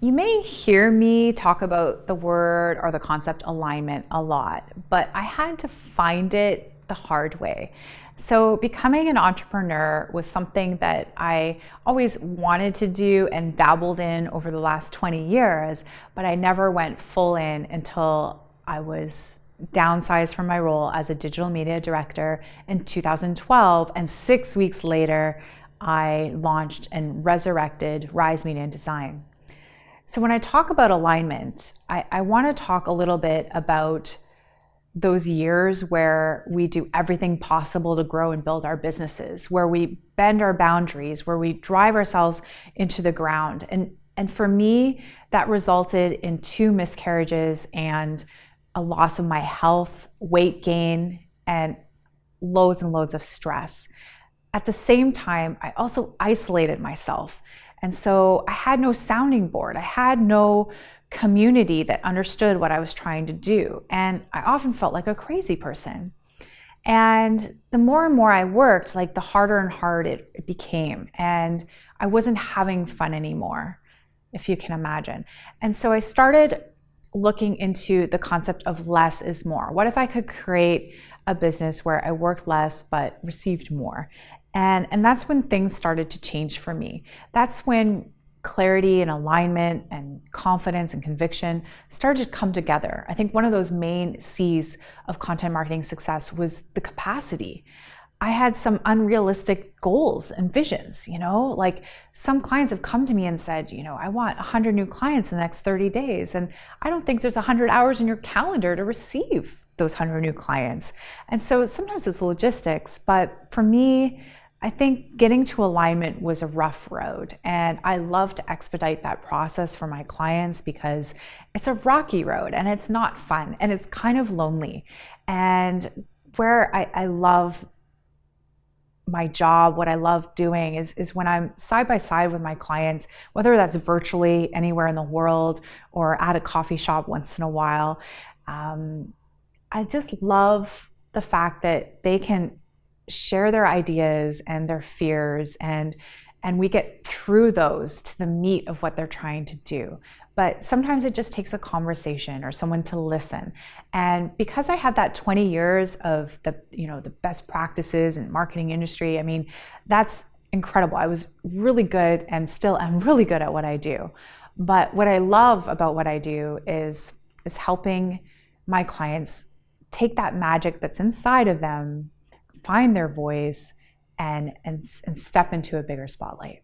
You may hear me talk about the word or the concept alignment a lot, but I had to find it the hard way. So, becoming an entrepreneur was something that I always wanted to do and dabbled in over the last 20 years, but I never went full in until I was downsized from my role as a digital media director in 2012. And 6 weeks later, I launched and resurrected Rise Media and Design. So when I talk about alignment, I want to talk a little bit about those years where we do everything possible to grow and build our businesses, where we bend our boundaries, where we drive ourselves into the ground. And for me, that resulted in 2 miscarriages and a loss of my health, weight gain, and loads of stress. At the same time, I also isolated myself. And so I had no sounding board. I had no community that understood what I was trying to do. And I often felt like a crazy person. And the more and more I worked, like the harder and harder it became. And I wasn't having fun anymore, if you can imagine. And so I started looking into the concept of less is more. What if I could create a business where I worked less but received more? And that's when things started to change for me. That's when clarity and alignment and confidence and conviction started to come together. I think one of those main C's of content marketing success was the capacity. I had some unrealistic goals and visions, like some clients have come to me and said, I want 100 new clients in the next 30 days. And I don't think there's 100 hours in your calendar to receive those 100 new clients. And so sometimes it's logistics, but for me, I think getting to alignment was a rough road, and I love to expedite that process for my clients because it's a rocky road and it's not fun and it's kind of lonely. And where I love my job, what I love doing is when I'm side by side with my clients, whether that's virtually anywhere in the world or at a coffee shop once in a while. I just love the fact that they can share their ideas and their fears, and we get through those to the meat of what they're trying to do. But sometimes it just takes a conversation or someone to listen. And because I have that 20 years of the best practices in marketing industry, I mean, that's incredible. I was really good and still am really good at what I do. But what I love about what I do is helping my clients take that magic that's inside of them, find their voice, and step into a bigger spotlight.